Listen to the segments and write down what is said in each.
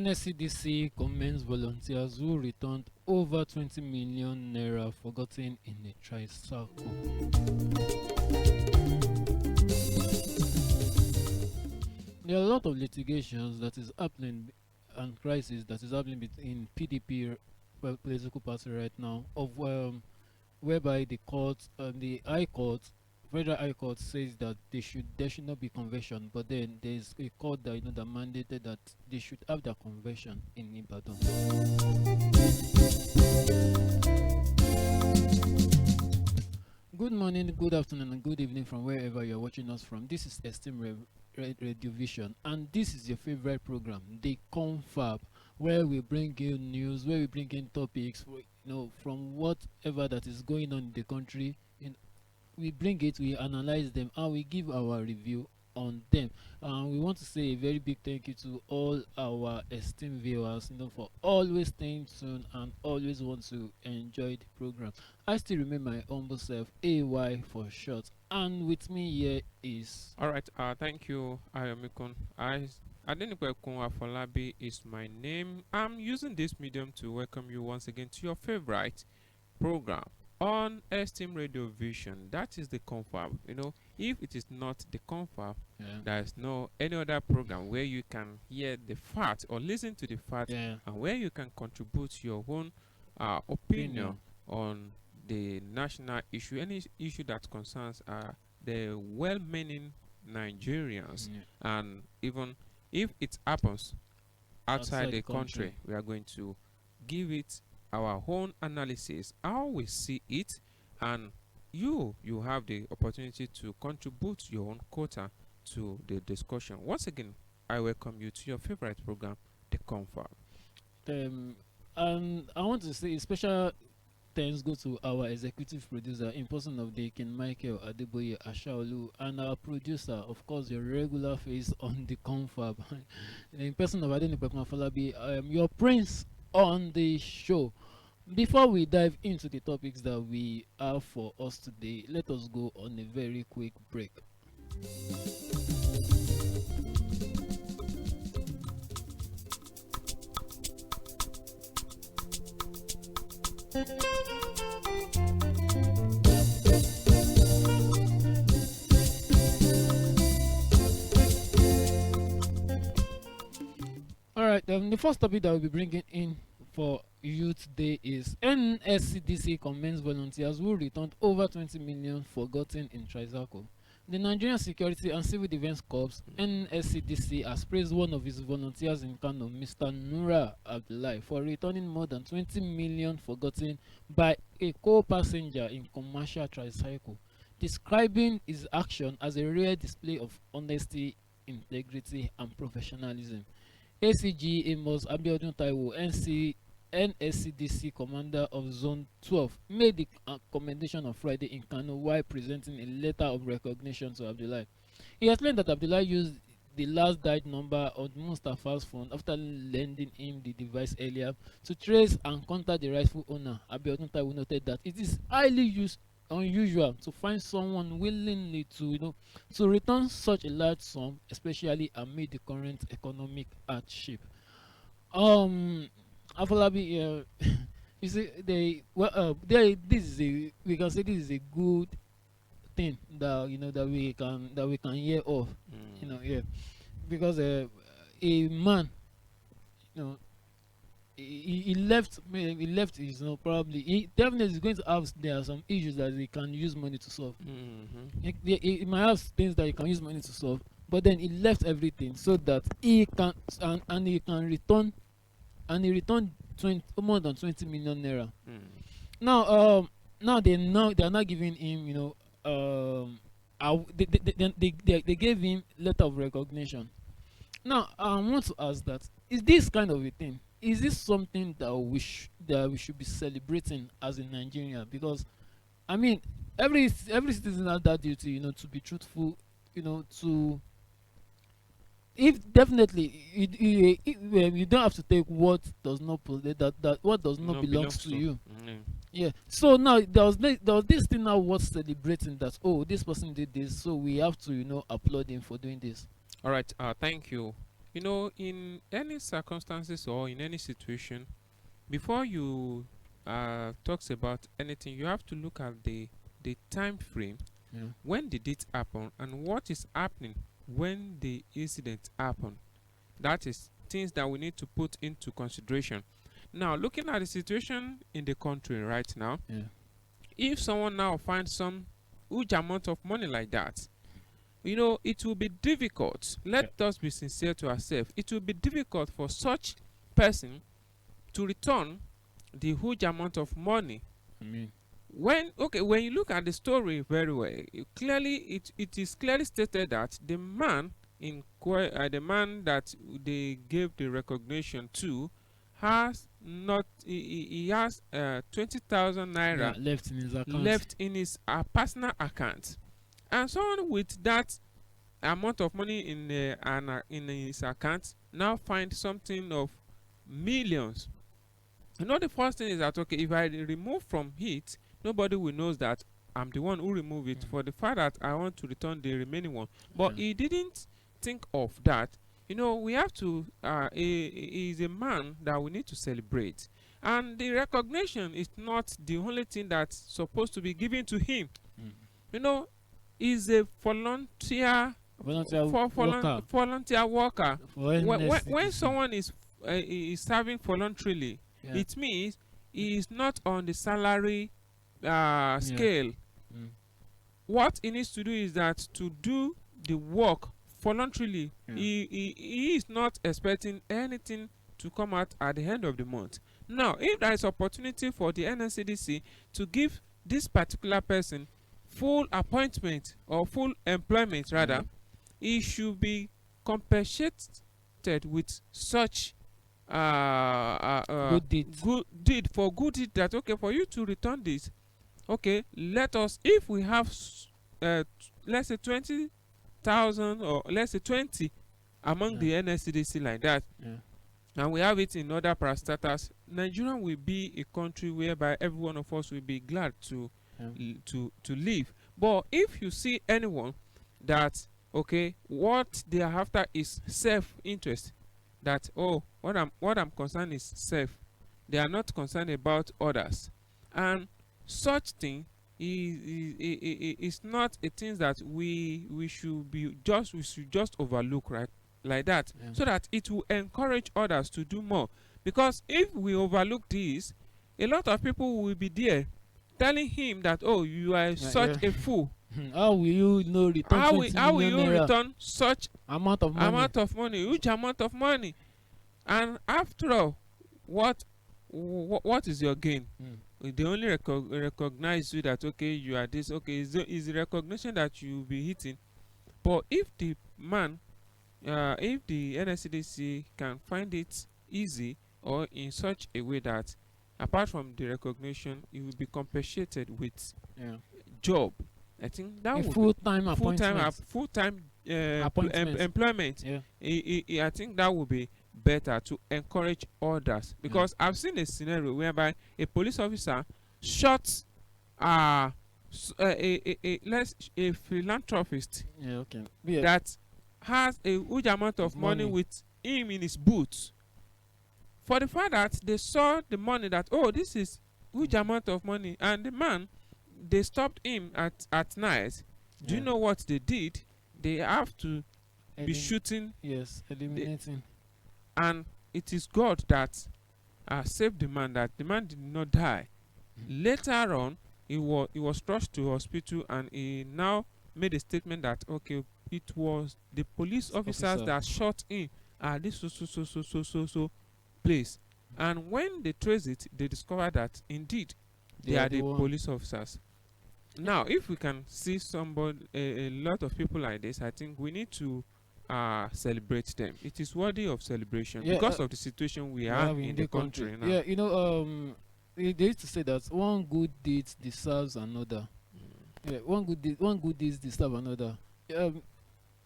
NSCDC commends volunteers who returned over 20 million naira forgotten in a tricycle. There are a lot of litigations that is happening and crisis that is happening between PDP political party right now, of whereby the court, the High Court, Federal High Court says that there should not be conversion, but then there is a court that that mandated that they should have their conversion in Ibadan. Good morning, good afternoon, and good evening from wherever you are watching us from. This is Esteem Radio Vision, and this is your favorite program, the CONFAB, where we bring you news, where we bring in topics, from whatever that is going on in the country. We bring it, we analyze them, and we give our review on them. We want to say a very big thank you to all our esteemed viewers, for always staying tuned and always want to enjoy the program. I still remember my humble self, AY for short, and with me here is. All right. Thank you, Ayomikun. Adenipekun Afolabi is my name. I'm using this medium to welcome you once again to your favorite program on Esteem Radio Vision. That is the CONFAB. If it is not the CONFAB, there is no any other program where you can hear the facts or listen to the facts, and where you can contribute your own opinion on the national issue, any issue that concerns the well-meaning Nigerians, and even if it happens outside the country, we are going to give it our own analysis, how we see it, and you have the opportunity to contribute your own quota to the discussion. Once again, I welcome you to your favorite program, the CONFAB. And I want to say special thanks go to our executive producer in person of the King Michael Adeboye Ashaolu, and our producer, of course, your regular face on the CONFAB, in person of Adenipekun Afolabi, your prince on the show. Before we dive into the topics that we have for us today, let us go on a very quick break. Alright, the first topic that we'll be bringing in for Youth Day is NSCDC commends volunteers who returned over 20 million forgotten in tricycle. The Nigerian Security and Civil Defense Corps, NSCDC, has praised one of its volunteers in Kano, Mr. Nura Abdullahi, for returning more than 20 million forgotten by a co-passenger in commercial tricycle, describing his action as a rare display of honesty, integrity, and professionalism. ACG Amos Abiodun Taiwo, NSCDC commander of Zone 12, made the commendation on Friday in Kano while presenting a letter of recognition to Abdullahi. He explained that Abdullahi used the last died number on Mustafa's phone after lending him the device earlier to trace and contact the rightful owner. Abiodun Taiwo noted that it is highly unusual to find someone willingly to return such a large sum, especially amid the current economic hardship. Afolabi, you see, this is we can say this is a good thing that that we can hear of, because a man, he left his, probably he definitely is going to have, there are some issues that he can use money to solve. He might have things that he can use money to solve, but then he left everything so that he can and he can return. And he returned more than 20 million naira. Now they are not giving him, they gave him letter of recognition. Now I want to ask that, is this kind of a thing? Is this something that we should be celebrating as a Nigerian? Because I mean, every citizen has that duty, to be truthful, to. If definitely you don't have to take what does not that what does not belongs to you. Yeah. So now there was this thing now worth celebrating, that this person did this, so we have to applaud him for doing this. All right. Thank you. You know, in any circumstances or in any situation, before you talks about anything, you have to look at the time frame. Yeah. When did it happen and what is happening when the incident happened? That is things that we need to put into consideration. Now, looking at the situation in the country right now, Yeah. if someone now finds some huge amount of money like that, you know, it will be difficult. Let us be sincere to ourselves. It will be difficult for such person to return the huge amount of money. I mean, When you look at the story very well, it is clearly stated that the man the man that they gave the recognition to has not he has 20,000 naira left in his account. left in his personal account, and someone with that amount of money in his account now find something of millions. You know, the first thing is that, okay, if I remove from it, nobody will know that I'm the one who removed it, for the fact that I want to return the remaining one. But he didn't think of that. You know, we have to he is a man that we need to celebrate, and the recognition is not the only thing that's supposed to be given to him. You know, he's a volunteer volunteer worker. When someone is serving voluntarily, it means he is not on the salary scale. What he needs to do is that to do the work voluntarily. He is not expecting anything to come out at the end of the month. Now, if there is opportunity for the NSCDC to give this particular person full appointment or full employment rather, he should be compensated with such good deed that, okay, for you to return this, okay, let us, if we have let's say 20,000 or let's say 20 among the NSCDC like that, and we have it in other parastatals, Nigeria will be a country whereby every one of us will be glad to live. But if you see anyone that, okay, what they are after is self-interest, that, oh, what I'm concerned is self, they are not concerned about others, and such thing is not a thing that we should just overlook, right, like that, so that it will encourage others to do more. Because if we overlook this, a lot of people will be there telling him that, oh, you are such a fool. How will you know return how will you return such amount of money, huge amount of money? And after all, what is your gain? They only recognize you that, okay, you are this, okay, is the recognition that you will be hitting. But if the man, if the NSCDC can find it easy or in such a way that apart from the recognition, he will be compensated with job, I think that would full-time employment. I think that would be better to encourage others, because I've seen a scenario whereby a police officer shot a philanthropist that has a huge amount of money with him in his boots. For the fact that they saw the money, that, oh, this is huge amount of money, and the man, they stopped him at night. Do you know what they did? They have to be shooting. Eliminating. And it is God that saved the man, that the man did not die. Later on, he was rushed to hospital, and he now made a statement that, okay, it was the police officers that shot him at this so place. And when they trace it, they discover that indeed they are the police officers. Now, if we can see somebody, a lot of people like this, I think we need to celebrate them. It is worthy of celebration because of the situation we are in the country now. Yeah, you know, they used to say that one good deed deserves another. One good deed deserves another.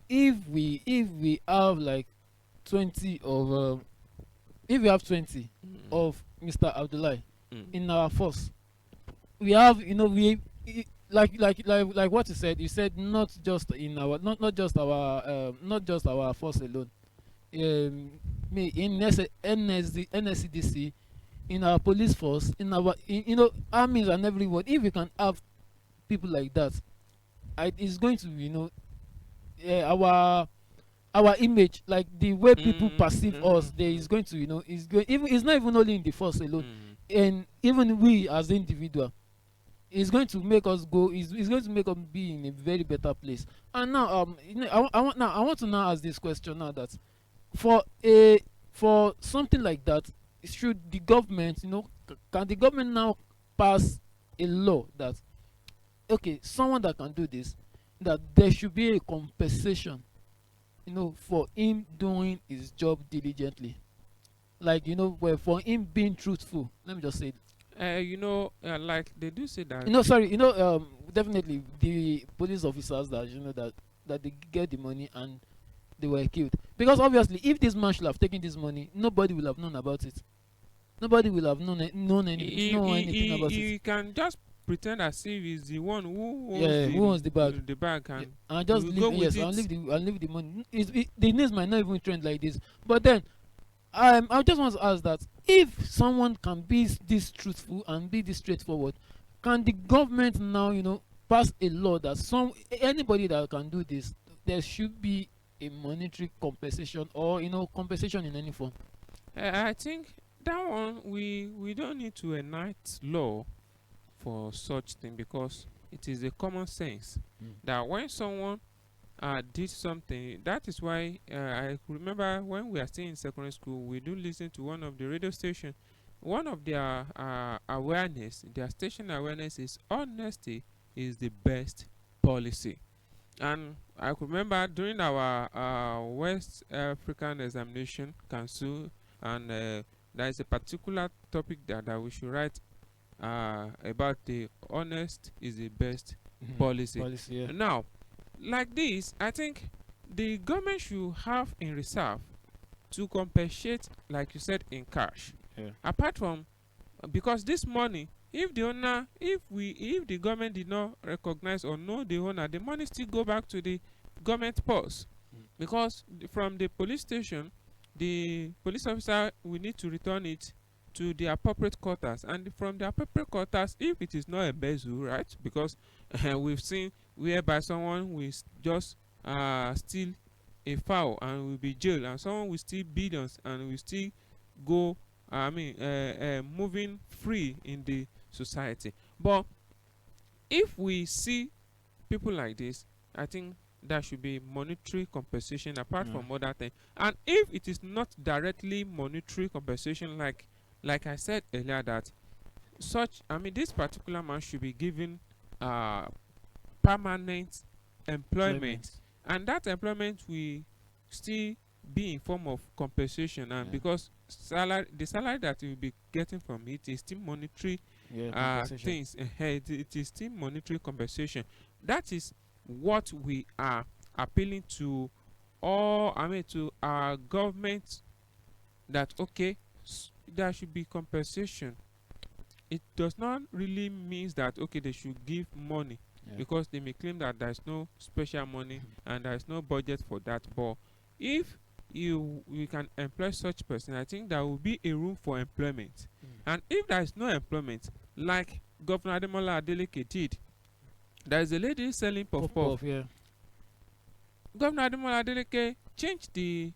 If we have like 20 of if we have 20 of Mr. Abdullahi in our force, we have, you know, like what you said not just in our not just our force alone. me in NSCDC, in our police force, in our armies and everyone. If we can have people like that, it's going to our image, like the way people perceive us, there is going to even it's not even only in the force alone, and even we as individual, it's going to make us go, it's going to make us be in a very better place. And now I want to now ask this question now, that for something like that, should the government, can the government now pass a law that, okay, someone that can do this, that there should be a compensation, for him doing his job diligently, like, well, for him being truthful, let me just say it. Like they do say that. Sorry, definitely the police officers that, that they get the money and they were killed, because obviously if this man should have taken this money, nobody will have known about it. Nobody will have known anything about it. You can just pretend as if he's the one who owns the bag. The bag, and and just we'll leave, go with I'll it. leave the money. The news might not even trend like this, but then I just want to ask that, if someone can be this truthful and be this straightforward, can the government now, pass a law that anybody that can do this, there should be a monetary compensation, or compensation in any form? I think that one, we don't need to enact law for such thing, because it is a common sense that when someone did something, that is why I remember when we are still in secondary school, we do listen to one of the radio station. One of their awareness, their station awareness is honesty is the best policy. And I could remember during our West African Examination Council, and there is a particular topic that we should write about the honest is the best policy. Yeah. Now, like this, I think the government should have in reserve to compensate, like you said, in cash. Yeah. Apart from, because this money, if the government did not recognize or know the owner, the money still go back to the government purse. Because from the police station, the police officer will need to return it to the appropriate quarters, and from the appropriate quarters, if it is not a embezzle, right? Because we've seen whereby someone will just steal a fowl and will be jailed, and someone will steal billions and will still go moving free in the society. But if we see people like this, I think there should be monetary compensation apart from other things. And if it is not directly monetary compensation, like I said earlier, that this particular man should be given permanent employment, and that employment will still be in form of compensation, and because the salary that he will be getting from it is still monetary things. It is still monetary compensation. That is what we are appealing to to our government, that okay, there should be compensation. It does not really means that okay, they should give money, because they may claim that there is no special money and there is no budget for that. But if you can employ such person, I think there will be a room for employment. And if there is no employment, like Governor Ademola Adeleke did, there is a lady selling puff. Governor Ademola Adeleke changed the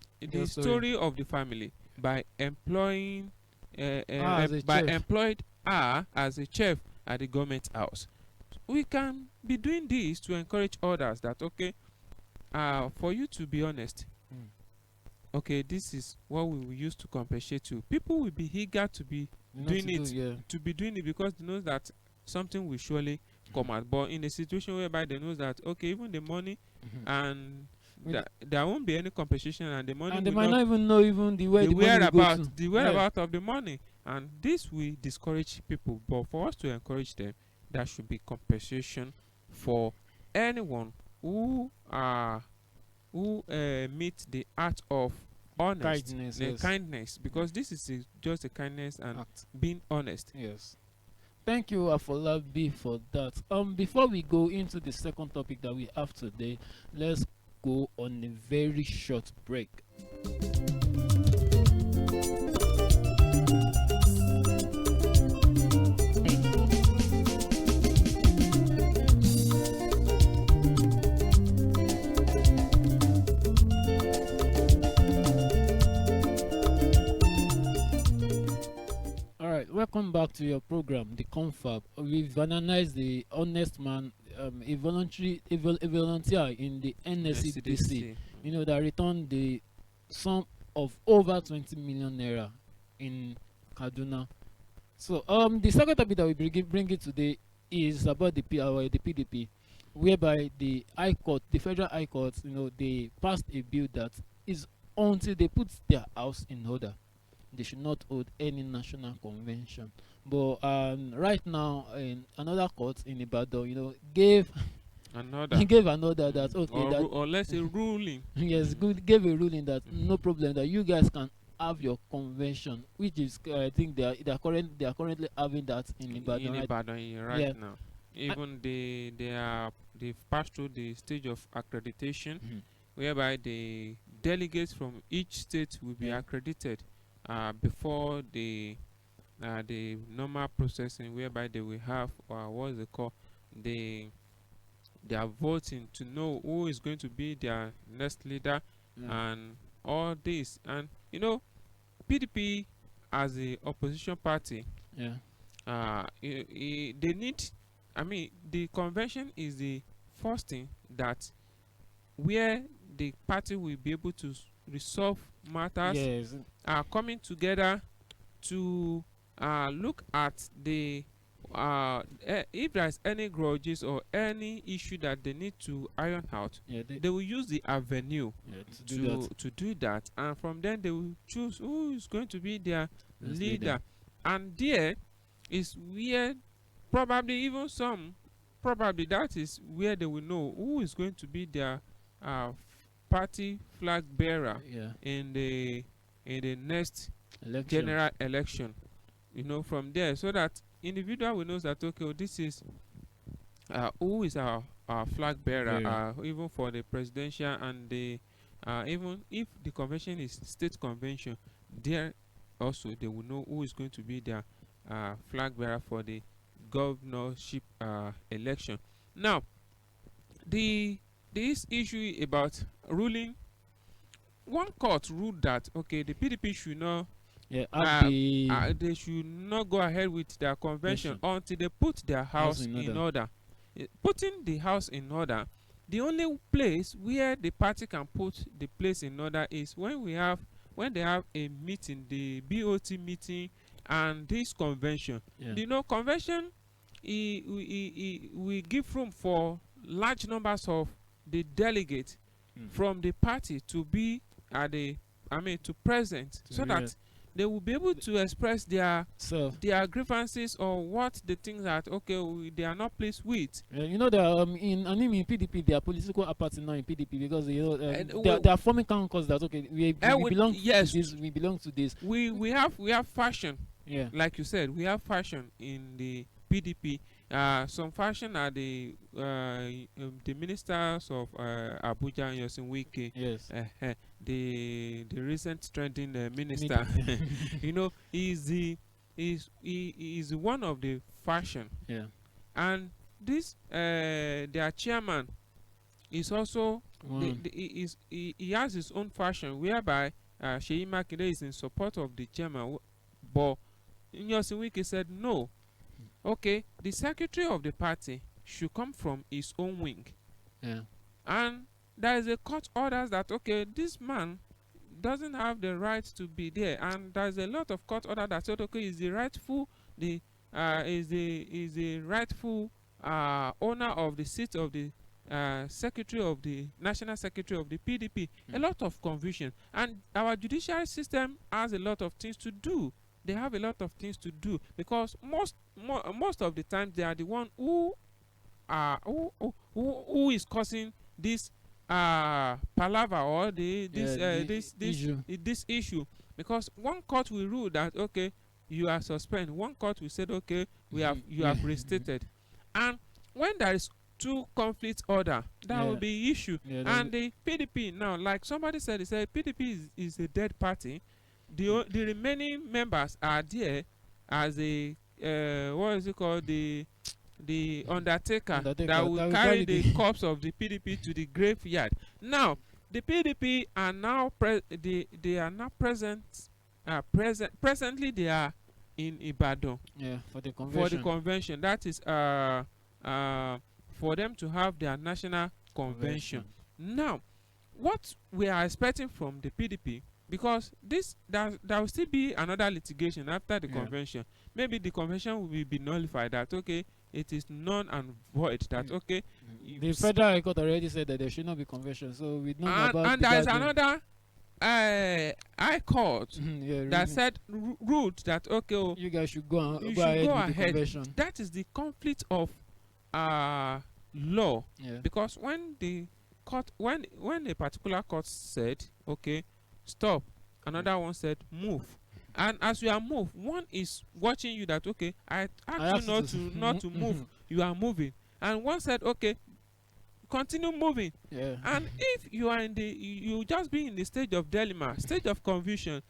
story of the family by employing employed her as a chef at the government house. We can be doing this to encourage others that okay, for you to be honest, okay, this is what we will use to compensate you. People will be eager to be doing it because they know that something will surely come out. But in a situation whereby they know that okay, even the money and there won't be any compensation, and the money and they might not even know even the whereabouts of the money, and this will discourage people. But for us to encourage them, there should be compensation for anyone who meet the art of kindness, because this is just a kindness and being honest. Yes. Thank you, Afolabi, for that. Before we go into the second topic that we have today, let's go on a very short break. welcome back to your program, the CONFAB. We've analyzed the honest man, a volunteer in the NSCDC, you know, that returned the sum of over 20 million naira in Kaduna. So, the second topic that we bring it today is about the PDP, whereby the High Court, the Federal High Court, you know, they passed a bill that is until they put their house in order, they should not hold any national convention. But right now, in another court in Ibadan, you know, gave another he gave another that okay or, that or let's say ruling. yes, good, gave a ruling that no problem, that you guys can have your convention, which is I think they are currently having that in Ibadan, in right? Ibadan right now. Even they've passed through the stage of accreditation, whereby the delegates from each state will be accredited before the normal processing, whereby they will have what is it called, they are voting to know who is going to be their next leader and all this. And you know, PDP as the opposition party, they need, I mean, the convention is the first thing that where the party will be able to resolve matters, coming together to look at the if there's any grudges or any issue that they need to iron out, they will use the avenue to do that, and from then they will choose who is going to be their leader. And there is where probably that is where they will know who is going to be their party flag bearer in the next general election, you know, from there, so that individual will know that okay, this is who is our flag bearer, even for the presidential and the even if the convention is state convention, there also they will know who is going to be their flag bearer for the governorship election. Now, this issue about ruling, one court ruled that okay, the PDP should not they should not go ahead with their convention until they put their house in order. Putting the house in order, the only place where the party can put the place in order is when they have a meeting, the BOT meeting and this convention. You know, convention we give room for large numbers of the delegates from the party to be at to present, so that they will be able to express their grievances or what they think that okay, they are not pleased with. You know, in PDP, they are political party now in PDP, because you know they are forming councils that okay, we belong to this, we belong to this. We have fashion, like you said, we have fashion in the PDP. Some fashion are the ministers of Abuja and Yosin Wike. The recent trending minister. You know, he is one of the fashion. And this their chairman is also he has his own fashion, whereby Sheyi Makinde is in support of the chairman, but Yosin Wike said no. Okay, the secretary of the party should come from his own wing. And there is a court orders that okay, this man doesn't have the right to be there, and there's a lot of court order that said okay, is the rightful owner of the seat of the secretary of the national secretary of the PDP. A lot of confusion, and our judicial system has a lot of things to do. They have a lot of things to do, because most of the time they are the one who is causing this palaver or this issue, because one court will rule that okay, you are suspended, one court will say okay, you have restated, and when there is two conflict order, that will be issue. And the PDP now, like somebody said, he said PDP is a dead party. The remaining members are there as a what is it called, the undertaker that will carry the corpse of the PDP to the graveyard. Now the PDP are now presently they are in Ibadan Yeah, for the for the convention. convention. That is for them to have their national convention. Now, what we are expecting from the PDP, because this there will still be another litigation after the Yeah. convention. Maybe the convention will be nullified, that okay, it is null and void, that okay, The Federal High Court already said that there should not be convention, so we don't know about and the there is gathering. another high court Yeah, that really. said ruled that okay, oh, You guys should go, you go should ahead go with the ahead. convention. That is the conflict of law. Yeah. Because when the court, when a particular court said okay, stop, another one said move, and as you are moved, one is watching you that okay, I asked you not to move, you are moving, and one said okay, continue moving. Yeah. And if you are in the you just be in the stage of dilemma, stage of confusion,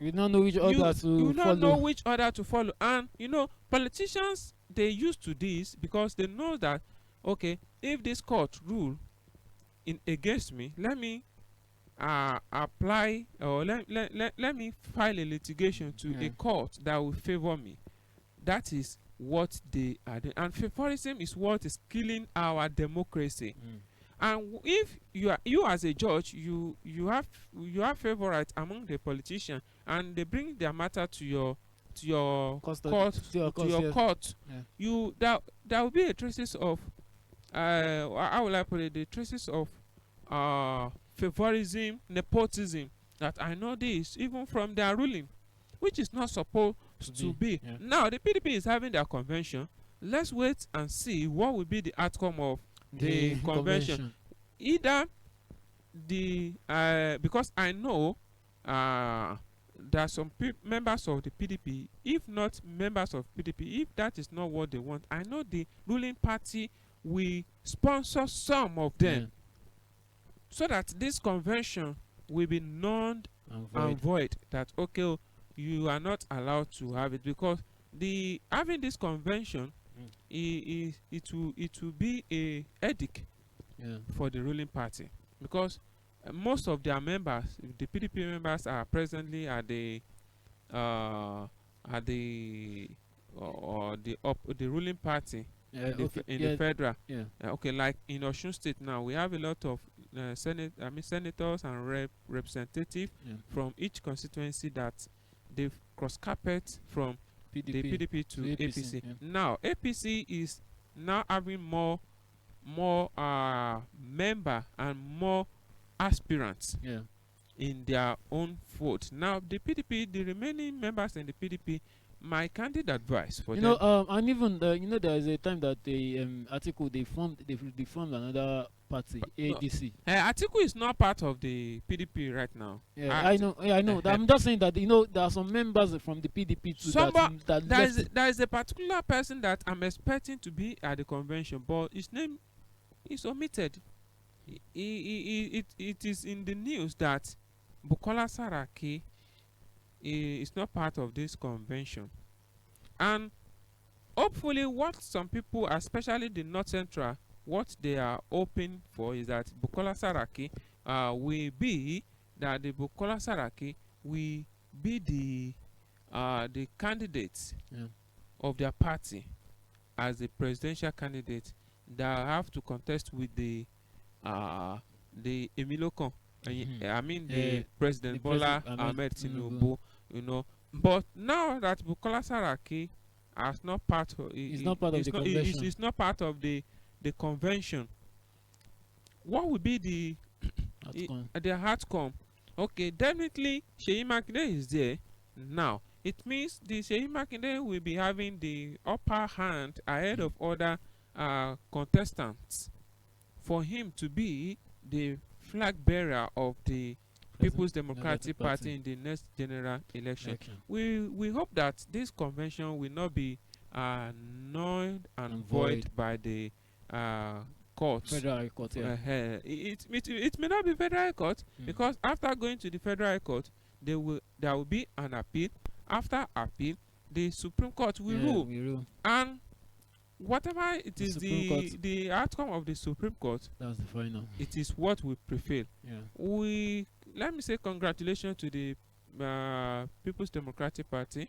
We don't know which order to you follow. don't know which order to follow. And you know, politicians, they used to this because they know that okay, if this court rule in against me, let me apply, or let me file a litigation to a court that will favor me. That is what they are doing. And favorism is what is killing our democracy. And if you as a judge, you have favorites among the politicians, and they bring their matter to your court, Yeah. you there will be a traces of how will I put it, the traces of favorism, nepotism, that I know this even from their ruling, which is not supposed to be. Yeah. Now the PDP is having their convention. Let's wait and see what will be the outcome of the convention. Either the because I know there are some members of the PDP, if not members of PDP, if that is not what they want, I know the ruling party will sponsor some of them, so that this convention will be null and void. That okay, oh, you are not allowed to have it, because the having this convention, it will be a headache for the ruling party, because most of their members, the PDP members, are presently at the the ruling party in the federal. Okay, like in Osun State now, we have a lot of senators and representatives from each constituency that they've cross carpet from the PDP to APC. Now APC is now having more member and more aspirants in their own vote. Now the PDP, the remaining members in the PDP, my candid advice for them. And even there is a time that the article they formed another party, ADC. Atiku is not part of the PDP right now. I know. I'm just saying that there are some members from the PDP too. There is a particular person that I'm expecting to be at the convention, but his name is omitted. It is in the news that Bukola Saraki is not part of this convention, and hopefully what some people, especially the North Central, what they are hoping for is that Bukola Saraki will be the candidate of their party as the presidential candidate that have to contest with the Emilokon. I mean the President Bola Ahmed Tinubu, But now that Bukola Saraki is not part of the convention, what will be the outcome? Okay, definitely Seyi Makinde is there now. It means the Seyi Makinde will be having the upper hand ahead of other contestants for him to be the flag bearer of the People's Democratic Party in the next general election. We hope that this convention will not be null and void by the court. Federal High Court. It may not be Federal High Court, because after going to the Federal High Court, there will be an appeal. After appeal, the Supreme Court will rule. And whatever it is, the outcome of the Supreme Court, that's the final. It is what will prevail. Let me say congratulations to the People's Democratic Party,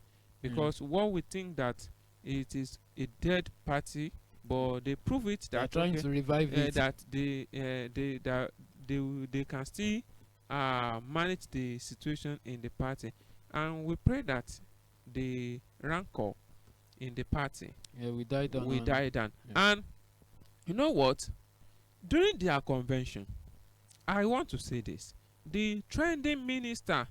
because what we think that it is a dead party, but they prove it They are that trying to revive it. that they can still manage the situation in the party, and we pray that the rancor in the party Yeah, we died down. will die down. Yeah. And you know what? During their convention, I want to say this: the trending minister,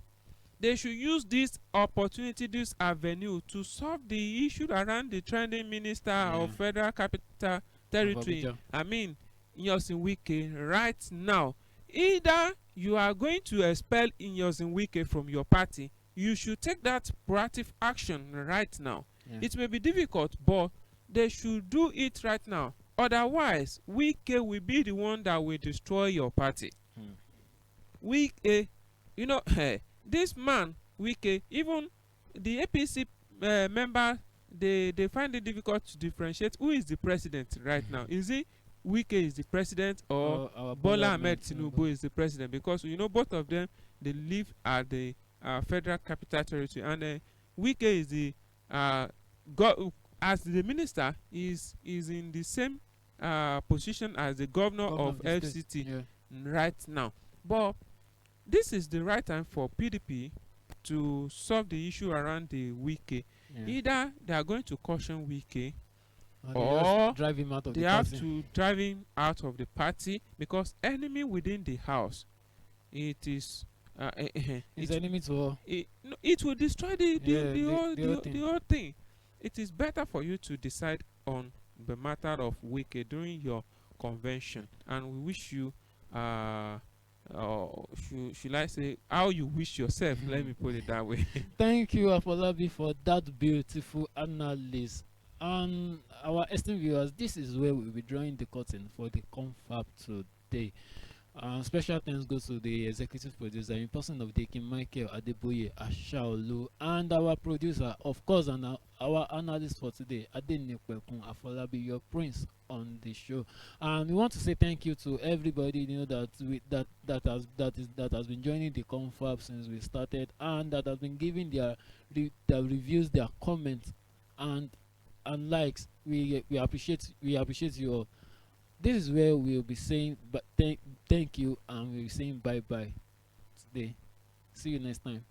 they should use this opportunity, this avenue, to solve the issue around the trending minister of Federal Capital Territory. I mean, Nyosin Wike, right now. Either you are going to expel Nyosin Wike from your party, you should take that proactive action right now. Yeah. It may be difficult, but they should do it right now. Otherwise, Wike will be the one that will destroy your party. Wike, you know, this man, Wike, even the APC member, they find it difficult to differentiate who is the president right now. Is it Wike is the president, or Bola Ahmed Tinubu is the president? Because you know both of them, they live at the Federal Capital Territory, and Wike is the as the minister is in the same position as the governor of FCT right now. But this is the right time for PDP to solve the issue around the Wike. Either they are going to caution Wike, or drive him out of they the have party. to drive him out of the party, because enemy within the house, it is It's enemy to all. it will destroy the whole thing. It is better for you to decide on the matter of Wike during your convention, and we wish you should I say how you wish yourself? Let me put it that way. Thank you, Afolabi, for that beautiful analysis. And our esteemed viewers, this is where we'll be drawing the curtain for the confab today. Special thanks goes to the executive producer in person of Dekin Michael Adeboye Ashaolu, and our producer, of course, and our analyst for today, Adenipekun Afolabi, your prince on the show. And we want to say thank you to everybody, you know, that has been joining the confab since we started, and that has been giving their reviews, their comments, and likes. We appreciate you all. This is where we'll be saying thank you, and we'll be saying bye bye today. See you next time.